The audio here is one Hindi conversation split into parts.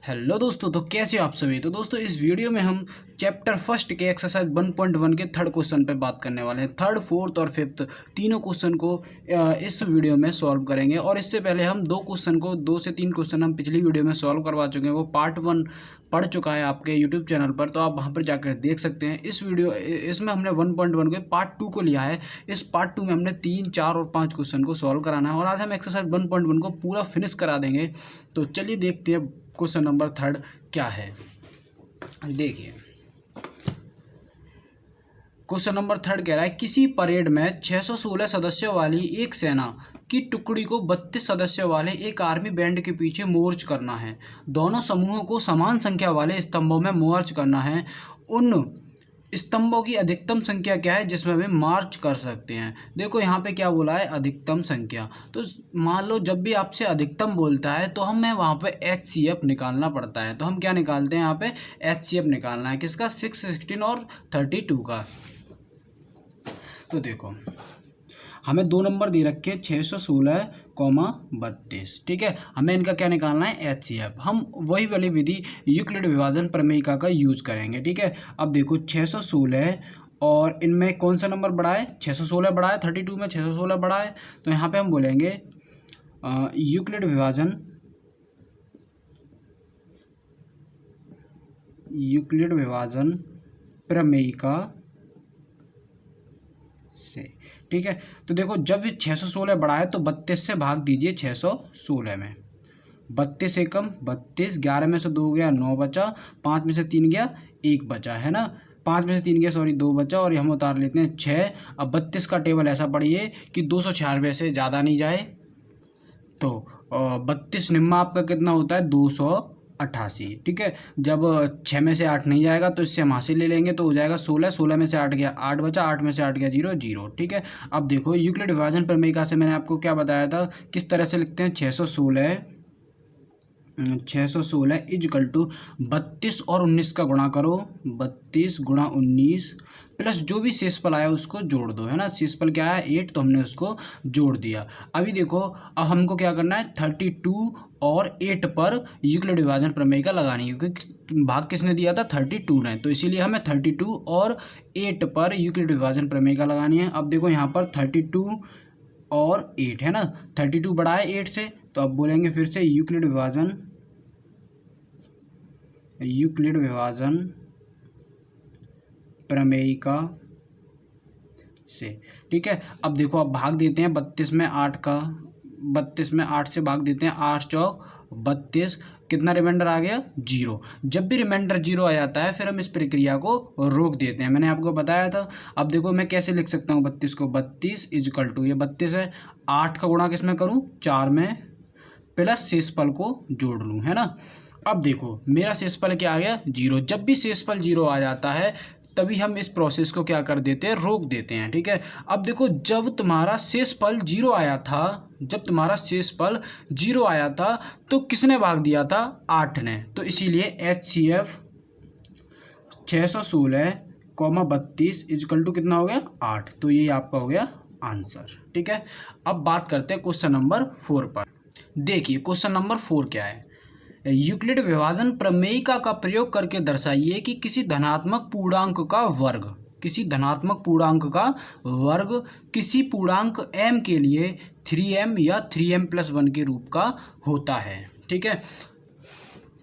हेलो दोस्तों, तो कैसे हो आप सभी। तो दोस्तों इस वीडियो में हम चैप्टर फर्स्ट के एक्सरसाइज 1.1 के थर्ड क्वेश्चन पे बात करने वाले हैं। थर्ड, फोर्थ और फिफ्थ तीनों क्वेश्चन को इस वीडियो में सॉल्व करेंगे। और इससे पहले हम दो से तीन क्वेश्चन हम पिछली वीडियो में सॉल्व करवा चुके हैं। वो पार्ट 1 पढ़ चुका है आपके यूट्यूब चैनल पर, तो आप वहाँ पर जाकर देख सकते हैं। इसमें हमने 1.1 के पार्ट 2 को लिया है। इस पार्ट 2 में हमने 3, 4 और 5 क्वेश्चन को सॉल्व कराना है और आज हम एक्सरसाइज 1.1 को पूरा फिनिश करा देंगे। तो चलिए देखते हैं क्वेश्चन नंबर थर्ड क्या है। देखिए क्वेश्चन नंबर थर्ड कह रहा है, किसी परेड में 616 सदस्यों वाली एक सेना की टुकड़ी को 32 सदस्यों वाले एक आर्मी बैंड के पीछे मोर्च करना है। दोनों समूहों को समान संख्या वाले स्तंभों में मोर्च करना है। उन स्तंभों की अधिकतम संख्या क्या है जिसमें वे मार्च कर सकते हैं। देखो यहाँ पे क्या बोला है, अधिकतम संख्या। तो मान लो जब भी आपसे अधिकतम बोलता है तो हमें वहाँ पे HCF निकालना पड़ता है। तो हम क्या निकालते हैं, यहाँ पे HCF निकालना है किसका, 6, 16 और 32 का। तो देखो हमें दो नंबर दे रखे 616,32। ठीक है, हमें इनका क्या निकालना है, HCF। हम वही वाली विधि यूक्लिड विभाजन प्रमेयिका का यूज करेंगे। ठीक है, अब देखो 616 और इनमें कौन सा नंबर बड़ा है, 616 बड़ा है, 32 में 616 बड़ा है। तो यहाँ पे हम बोलेंगे यूक्लिड विभाजन प्रमेयिका से। ठीक है, तो देखो जब ये 616 बड़ा है तो 32 से भाग दीजिए 616 में। 32 एकम 32, 11 में से 2 गया 9 बचा, 5 में से 3 गया 1 बचा, है ना। 5 में से 3 गया 2 बचा और हम उतार लेते हैं 6। अब 32 का टेबल ऐसा पढ़िए कि 296 से ज़्यादा नहीं जाए। तो 32 निम्मा आपका कितना होता है, 288। ठीक है, जब 6 में से 8 नहीं जाएगा तो इससे हम हासिल ले लेंगे तो हो जाएगा 16। 16 में से 8 गया 8 बचा, 8 में से 8 गया 0, 0। ठीक है, अब देखो यूक्लिड विभाजन प्रमेयिका से मैंने आपको क्या बताया था, किस तरह से लिखते हैं, 616 इजकल टू 32 और 19 का गुणा करो, 32 गुणा 19 प्लस जो भी शेषफल आया उसको जोड़ दो, है ना। शेषफल क्या है, 8, तो हमने उसको जोड़ दिया। अभी देखो अब हमको क्या करना है, 32 और 8 पर यूक्लिड विभाजन प्रमेयिका लगानी है, क्योंकि भाग किसने दिया था, 32 ने। तो इसीलिए हमें 32 और 8 पर यूक्लिड विभाजन प्रमेयिका लगानी है। अब देखो यहाँ पर 32 और 8 है ना, 32 बड़ा है 8 से, तो अब बोलेंगे फिर से यूक्लिड विभाजन प्रमेयिका से। ठीक है, अब देखो अब भाग देते हैं 32 में 8 का, 32 में 8 से भाग देते हैं, 8 चौक 32, कितना रिमाइंडर आ गया, 0। जब भी रिमाइंडर 0 आ जाता है फिर हम इस प्रक्रिया को रोक देते हैं, मैंने आपको बताया था। अब देखो मैं कैसे लिख सकता हूँ 32 को, 32 इजकल टू, ये 32 है, 8 का गुणा किस में करूँ, 4 में, प्लस शेषफल को जोड़ लूँ, है ना। अब देखो मेरा शेषफल क्या आ गया, 0। जब भी शेषफल 0 आ जाता है तभी हम इस प्रोसेस को क्या कर देते हैं, रोक देते हैं। ठीक है, अब देखो जब तुम्हारा शेषफल 0 आया था, तो किसने भाग दिया था, 8 ने। तो इसीलिए HCF 616,32 इजकल टू कितना हो गया, 8। तो ये आपका हो गया आंसर। ठीक है, अब बात करते हैं क्वेश्चन नंबर 4 पर। देखिए क्वेश्चन नंबर 4 क्या है, यूक्लिड विभाजन प्रमेयिका का प्रयोग करके दर्शाइए कि किसी धनात्मक पूर्णांक का वर्ग किसी पूर्णांक m के लिए 3m या 3m+1 के रूप का होता है। ठीक है,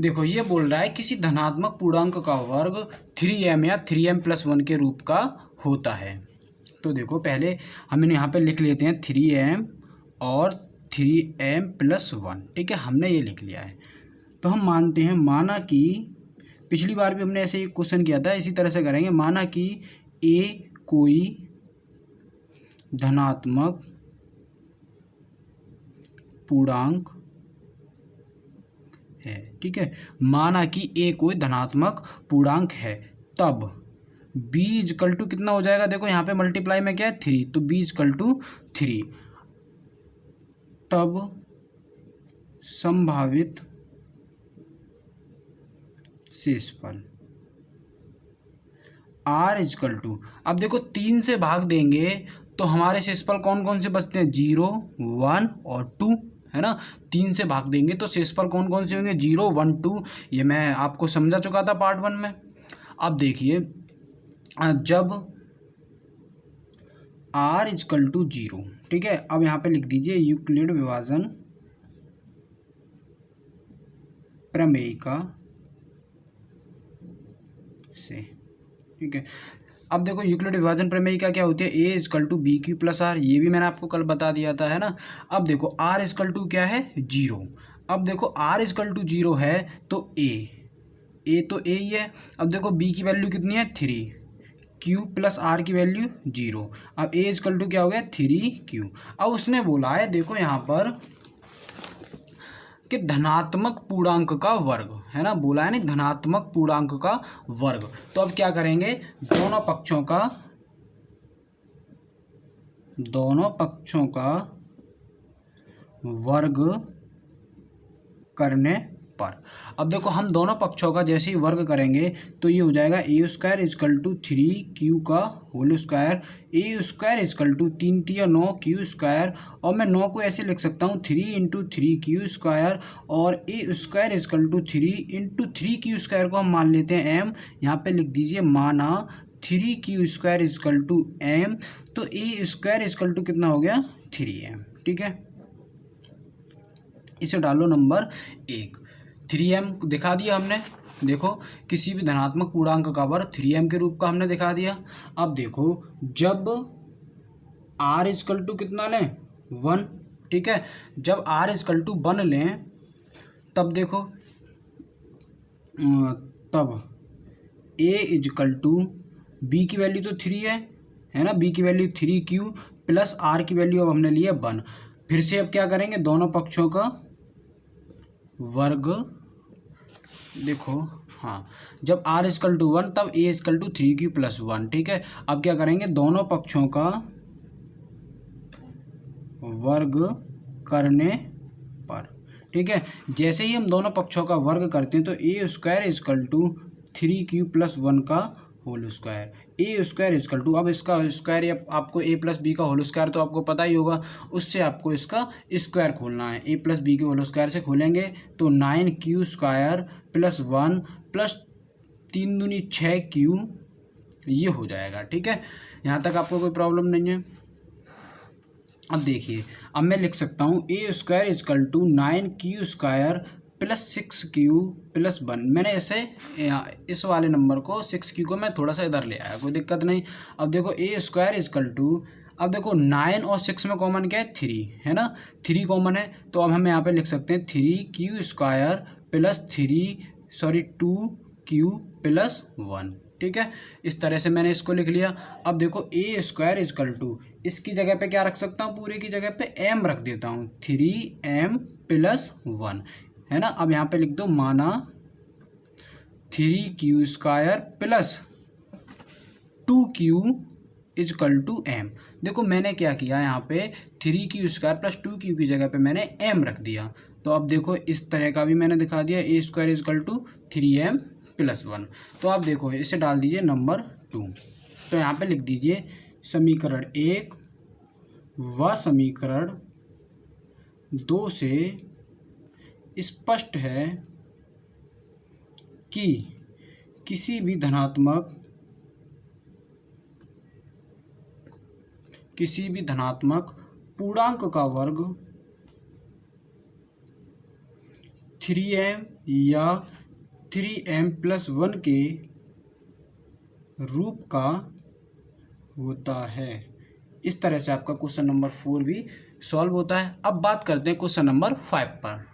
देखो ये बोल रहा है किसी धनात्मक पूर्णांक का वर्ग 3m या 3m+1 के रूप का होता है। तो देखो पहले हम यहाँ पे लिख लेते हैं 3m और 3m+1। ठीक है, हमने ये लिख लिया है। तो हम मानते हैं, माना कि पिछली बार भी हमने ऐसे ही क्वेश्चन किया था, इसी तरह से करेंगे। माना कि a कोई धनात्मक पूर्णांक है। ठीक है, माना कि a कोई धनात्मक पूर्णांक है, तब b इजकल टू कितना हो जाएगा, देखो यहाँ पे मल्टीप्लाई में क्या है, 3, तो b इजकल टू 3। तब संभावित शेषफल r इजकल टू, अब देखो 3 से भाग देंगे तो हमारे शेषफल कौन कौन से बचते हैं, 0, 1 और 2, है ना, 3 से भाग देंगे तो शेषफल कौन कौन से होंगे, 0 1 2, ये मैं आपको समझा चुका था पार्ट 1 में। अब देखिए जब r इजकल टू 0, ठीक है, अब यहाँ पे लिख दीजिए यूक्लिड विभाजन प्रमेयिका से, ठीक है। अब देखो यूक्लिड विभाजन प्रमेयिका क्या होती है, a equal to B Q plus are, ये भी मैंने आपको कल बता दिया था, है ना। अब देखो r इजकल टू क्या है, 0। अब देखो r इजकल टू 0 है तो a तो a ही है। अब देखो b की वैल्यू कितनी है, 3, q प्लस r की वैल्यू 0। अब a इजकल टू क्या हो गया, 3q। अब उसने बोला है देखो यहाँ पर कि धनात्मक पूर्णांक का वर्ग, है ना, बोला है नहीं, धनात्मक पूर्णांक का वर्ग। तो अब क्या करेंगे, दोनों पक्षों का वर्ग करने पर, अब देखो हम दोनों पक्षों का जैसे ही वर्ग करेंगे तो ये हो जाएगा ए स्क्वायर इजकल टू 3q का whole square, a square equal to 3 3 9 q square, और मैं 9 को ऐसे लिख सकता हूँ 3 इंटू 3q स्क्वायर, और A square equal to 3 into 3q square को हम मान लेते हैं m, यहाँ पे लिख दीजिए माना 3q square equal to m, तो ए स्क्वायर इजकल टू कितना हो गया, 3m, ठीक है। इसे डालो नंबर 1, 3m दिखा दिया हमने। देखो किसी भी धनात्मक पूर्णांक का वर्ग 3m के रूप का हमने दिखा दिया। अब देखो जब r इजकल टू कितना लें, 1, ठीक है, जब r इजकल टू 1 लें तब देखो तब a इजकल टू b की वैल्यू तो 3 है ना, b की वैल्यू 3q प्लस r की वैल्यू अब हमने लिया 1। फिर से अब क्या करेंगे, दोनों पक्षों का वर्ग, देखो हाँ, जब r इजकल टू 1 तब a equal to 3q plus 1, ठीक है। अब क्या करेंगे, दोनों पक्षों का वर्ग करने पर, ठीक है, जैसे ही हम दोनों पक्षों का वर्ग करते हैं तो a square equal to 3q plus 1 का whole square, a square equal to, अब इसका स्क्वायर या आपको a प्लस बी का होल स्क्वायर तो आपको पता ही होगा, उससे आपको इसका स्क्वायर खोलना है, a प्लस बी के होल स्क्वायर से खोलेंगे तो 9q स्क्वायर प्लस 1 प्लस 3 दूनी 6q, ये हो जाएगा, ठीक है। यहाँ तक आपको कोई प्रॉब्लम नहीं है। अब देखिए अब मैं लिख सकता हूँ A square equal to 9q square plus 6q plus 1, मैंने ऐसे इस वाले नंबर को 6q को मैं थोड़ा सा इधर ले आया, कोई दिक्कत नहीं। अब देखो ए स्क्वायर इजकल टू, अब देखो 9 और 6 में कॉमन क्या है, 3 है ना, 3 कॉमन है, तो अब हम यहाँ पे लिख सकते हैं 3q square plus 2q plus 1, ठीक है। इस तरह से मैंने इसको लिख लिया। अब देखो ए स्क्वायर इजकल टू, इसकी जगह पे क्या रख सकता हूँ, पूरे की जगह पे m रख देता हूँ, 3m प्लस 1, है ना। अब यहाँ पे लिख दो माना 3q square plus 2q equal to m। देखो मैंने क्या किया, यहाँ पे 3q स्क्वायर प्लस 2q की जगह पे मैंने m रख दिया, तो अब देखो इस तरह का भी मैंने दिखा दिया, A square equal to 3m plus 1। तो आप देखो इसे डाल दीजिए नंबर 2, तो यहाँ पे लिख दीजिए समीकरण 1 व समीकरण 2 से स्पष्ट है कि किसी भी धनात्मक पूर्णांक का वर्ग 3m या 3m प्लस 1 के रूप का होता है। इस तरह से आपका क्वेश्चन नंबर 4 भी सॉल्व होता है। अब बात करते हैं क्वेश्चन नंबर 5 पर।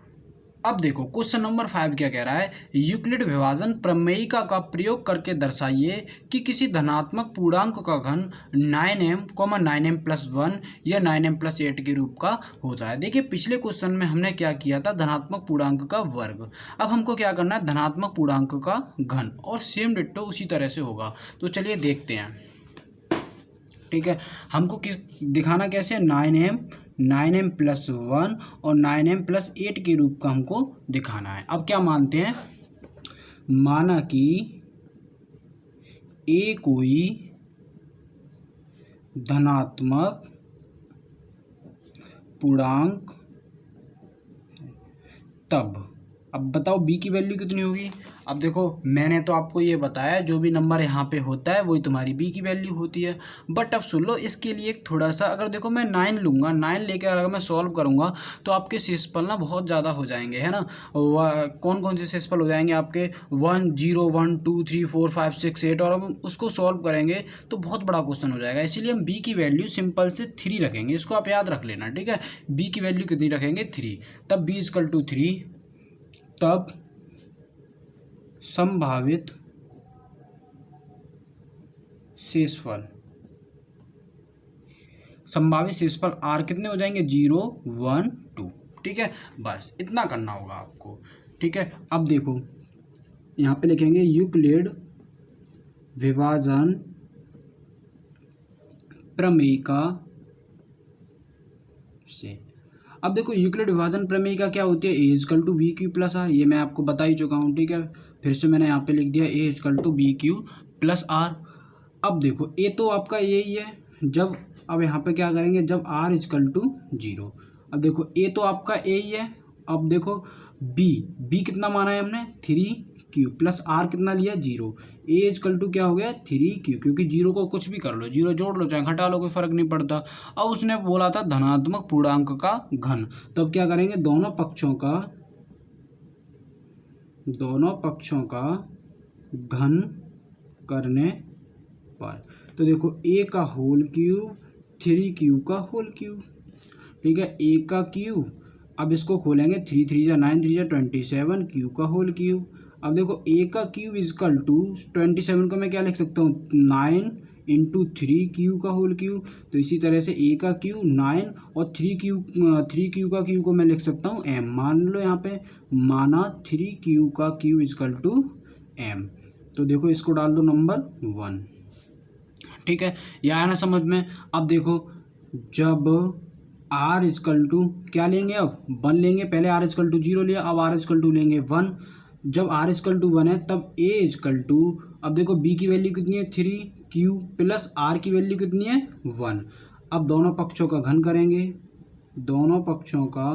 अब देखो क्वेश्चन नंबर 5 क्या कह रहा है, यूक्लिड विभाजन प्रमेयिका का प्रयोग करके दर्शाइए कि किसी धनात्मक पूर्णांक का घन 9m, 9m प्लस 1 या 9m प्लस 8 के रूप का होता है। देखिए पिछले क्वेश्चन में हमने क्या किया था, धनात्मक पूर्णांक का वर्ग। अब हमको क्या करना है, धनात्मक पूर्णांक का घन, और सेम डिट्टो उसी तरह से होगा। तो चलिए देखते हैं, ठीक है। हमको किस दिखाना कैसे, 9m प्लस 1 और 9m प्लस 8 के रूप का हमको दिखाना है। अब क्या मानते हैं, माना कि a कोई धनात्मक पूर्णांक तब अब बताओ बी की वैल्यू कितनी होगी। अब देखो मैंने तो आपको ये बताया जो भी नंबर यहाँ पे होता है वही तुम्हारी बी की वैल्यू होती है। बट अब सुन लो इसके लिए थोड़ा सा, अगर देखो मैं 9 लूँगा, 9 लेकर अगर मैं सॉल्व करूँगा तो आपके शेषफल ना बहुत ज़्यादा हो जाएंगे, है ना। कौन कौन से शेषफल हो जाएंगे आपके 1 0 1 2 3 4 5 6 8, और हम उसको सॉल्व करेंगे तो बहुत बड़ा क्वेश्चन हो जाएगा। इसीलिए हम बी की वैल्यू सिंपल से 3 रखेंगे, इसको आप याद रख लेना, ठीक है। बी की वैल्यू कितनी रखेंगे 3, तब बी इक्वल टू 3, तब संभावित शेषफल, संभावित शेषफल आर कितने हो जाएंगे 0 1 2, ठीक है। बस इतना करना होगा आपको, ठीक है। अब देखो यहाँ पे लिखेंगे यूक्लिड विभाजन प्रमेयिका से। अब देखो यूक्लिड विभाजन प्रमेयिका क्या होती है, A equal to B Q plus are, ये मैं आपको बता ही चुका हूँ, ठीक है। फिर से मैंने यहाँ पे लिख दिया A equal to B Q plus R. अब देखो ए तो आपका यही है, जब अब यहाँ पे क्या करेंगे जब आर इक्वल टू 0। अब देखो ए तो आपका यही है। अब देखो बी कितना माना है हमने 3q प्लस आर कितना लिया 0। ए इक्वल टू क्या हो गया 3q, क्योंकि 0 को कुछ भी कर लो, 0 जोड़ लो चाहे घटा लो, कोई फर्क नहीं पड़ता। अब उसने बोला था धनात्मक पूर्णांक का घन, तब क्या करेंगे दोनों पक्षों का घन करने पर, तो देखो a का होल क्यूब 3q का होल क्यूब, ठीक है। a का क्यूब, अब इसको खोलेंगे 3 3 जा 9 3 जा 27 q का होल क्यूब। अब देखो a का क्यूब इजकल टू 27 को मैं क्या लिख सकता हूँ 9 इंटू 3q का होल क्यूब। तो इसी तरह से a का क्यूब 9 और 3q का क्यूब को मैं लिख सकता हूँ m। मान लो यहाँ पे माना 3q का क्यूब इजकल टू m, तो देखो इसको डाल दो नंबर 1, ठीक है। यह आया ना समझ में। अब देखो जब आर इजकल टू क्या लेंगे, अब 1 लेंगे, पहले आर इजकल टू 0 लिया, अब आर इजकल टू लेंगे 1। जब आर इजकल टू 1 है तब ए इजकल टू, अब देखो बी की वैल्यू कितनी है 3q प्लस आर की वैल्यू कितनी है 1। अब दोनों पक्षों का घन करेंगे, दोनों पक्षों का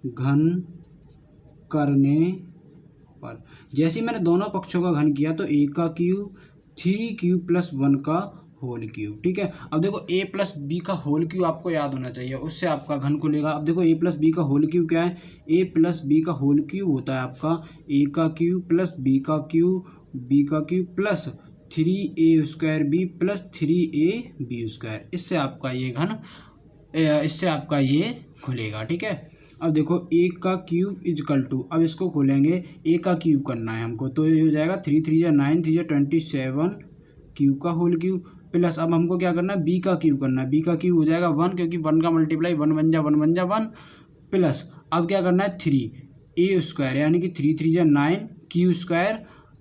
घन करने पर, जैसे ही मैंने दोनों पक्षों का घन किया तो ए का क्यूब 3q प्लस 1 का होल क्यूब, ठीक है। अब देखो a प्लस बी का होल क्यूब आपको याद होना चाहिए, उससे आपका घन खुलेगा। अब देखो a प्लस बी का होल क्यूब क्या है, a प्लस बी का होल क्यूब होता है आपका a का क्यूब प्लस b का cube plus 3a square b plus 3ab square, इससे आपका ये खुलेगा, ठीक है। अब देखो a का क्यूब इजकल टू, अब इसको खोलेंगे a का क्यूब करना है हमको, तो ये हो जाएगा 3 3 जा 9 3 जा 27 q का होल क्यूब प्लस, अब हमको क्या करना है b का क्यूब करना है, b का क्यूब हो जाएगा 1, क्योंकि 1 का मल्टीप्लाई 1 बन जा 1 प्लस, अब क्या करना है 3a स्क्वायर, यानी कि 3 3 जा 9 q स्क्वायर।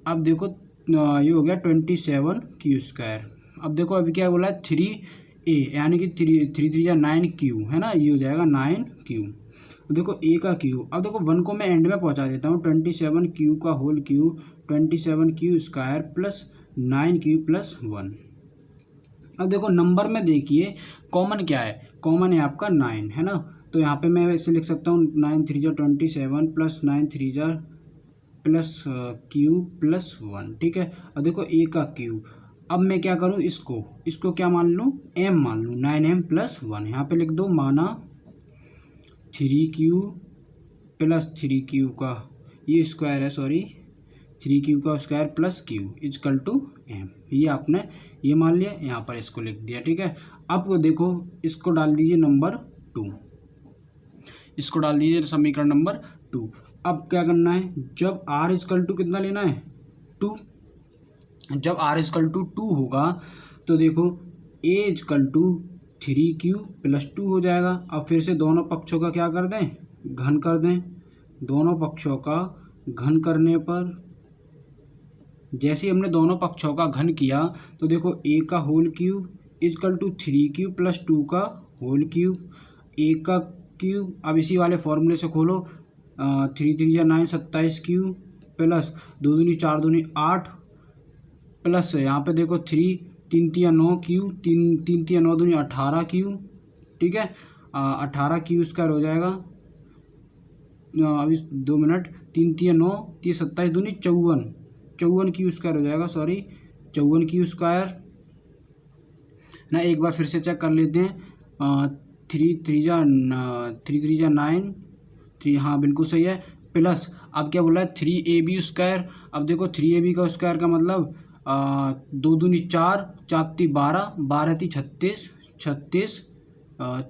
अब देखो ये हो गया 27 q स्क्वायर। अब देखो अभी क्या बोला है 3a, यानी कि 3 3 जा 9 q, है ना, ये हो जाएगा 9q। देखो a का क्यूब, अब देखो 1 को मैं एंड में पहुंचा देता हूँ, 27q का whole cube 27q square plus 9q plus 1। अब देखो नंबर में देखिए कॉमन क्या है, कॉमन है आपका 9, है ना, तो यहाँ पे मैं ऐसे लिख सकता हूँ 9 3 जा 27 प्लस 9 3 जा प्लस क्यूब प्लस 1, ठीक है। अब देखो a का क्यूब, अब मैं क्या करूँ इसको क्या मान लूँ m मान लूँ, 9m प्लस 1, यहाँ पे लिख दो माना 3q प्लस 3q का ये स्क्वायर है, सॉरी 3q का square plus q equal to m, ये आपने ये मान लिया, यहाँ पर इसको लिख दिया, ठीक है। अब देखो इसको डाल दीजिए नंबर 2, इसको डाल दीजिए समीकरण नंबर 2। अब क्या करना है, जब r इजकल टू कितना लेना है 2, जब r इजकल टू 2 होगा तो देखो a equal to 3q plus 2 हो जाएगा। अब फिर से दोनों पक्षों का क्या कर दें घन कर दें, दोनों पक्षों का घन करने पर, जैसे ही हमने दोनों पक्षों का घन किया तो देखो a का whole cube equal to 3q plus 2 का होल क्यूब, a का क्यूब, अब इसी वाले फॉर्मूले से खोलो 3 3 या 9 27 क्यूब प्लस 2 दूनी 4 दूनी 8 प्लस यहाँ पे देखो 3 3 3 9 क्यूब 3 3 9 दूनी 18 क्यूब, ठीक है। 18 क्यूब स्क्वायर हो जाएगा अभी 2 मिनट, 3 3 9, 3 27 दूनी 54, 54 क्यू स्क्वायर हो जाएगा, सॉरी 54 क्यू स्क्वायर ना। एक बार फिर से चेक कर लेते हैं। 3 3 जा 9, 3, हाँ बिल्कुल सही है। प्लस अब क्या बोला है 3ab स्क्वायर। अब देखो 3ab का स्क्वायर का मतलब 2 दूनी 4, 4 ती 12, 12 ती 36,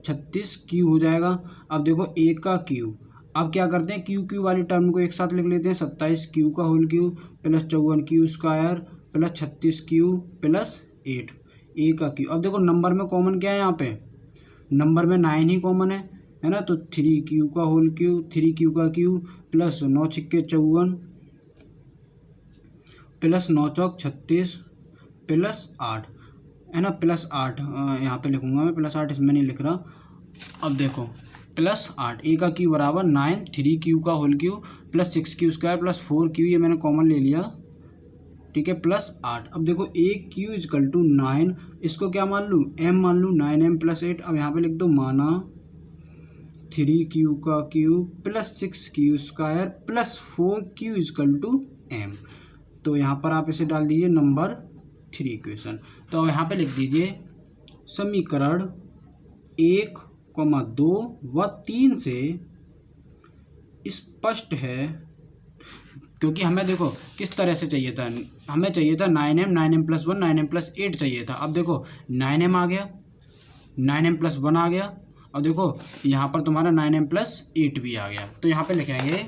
36 क्यू हो जाएगा। अब देखो a का क्यू, अब क्या करते हैं क्यू क्यू वाली टर्म को एक साथ लिख लेते हैं। 27 क्यू का whole cube plus 54 q square plus 36 q plus 8 a का क्यू। अब देखो नंबर में कॉमन क्या है, यहाँ पे नंबर में 9 ही कॉमन है ना। तो 3 क्यू का होल क्यू, 3 क्यू का क्यू प्लस 9 छिक्के 54 प्लस 9 चौक 36 प्लस 8 है ना, प्लस 8 यहाँ पे लिखूंगा मैं, प्लस 8 इसमें नहीं लिख रहा। अब देखो प्लस 8, ए का क्यू बराबर 9, 3 क्यू का whole cube plus 6 q square plus 4 q, ये मैंने कॉमन ले लिया, ठीक है, प्लस 8। अब देखो ए क्यू इजकल टू 9, इसको क्या मान लूँ, एम मान लूँ, 9m प्लस 8। अब यहाँ पे लिख दो माना 3 क्यू का cube plus 6 q square plus 4 q equal to m. तो यहाँ पर आप इसे डाल दीजिए नंबर 3 इक्वेशन। तो यहाँ पे लिख दीजिए समीकरण 1, 2 व 3 से स्पष्ट है, क्योंकि हमें देखो किस तरह से चाहिए था, हमें चाहिए था 9m, 9m plus 1, 9m plus 8 चाहिए था। अब देखो 9m आ गया, 9m प्लस 1 आ गया, और देखो यहाँ पर तुम्हारा 9m प्लस 8 भी आ गया। तो यहाँ पे लिखेंगे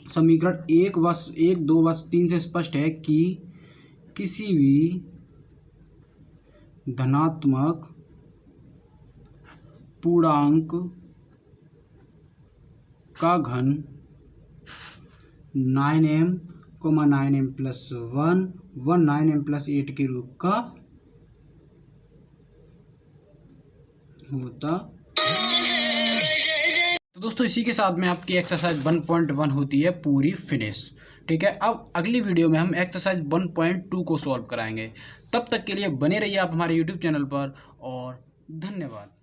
समीकरण 1, 2 व 3 से स्पष्ट है कि किसी भी धनात्मक पूर्णांक का घन 9m, 9m प्लस 1 व 9m प्लस 8 के रूप का होता। तो दोस्तों इसी के साथ में आपकी एक्सरसाइज 1.1 होती है पूरी फिनिश, ठीक है। अब अगली वीडियो में हम एक्सरसाइज 1.2 को सॉल्व कराएंगे। तब तक के लिए बने रहिए आप हमारे यूट्यूब चैनल पर, और धन्यवाद।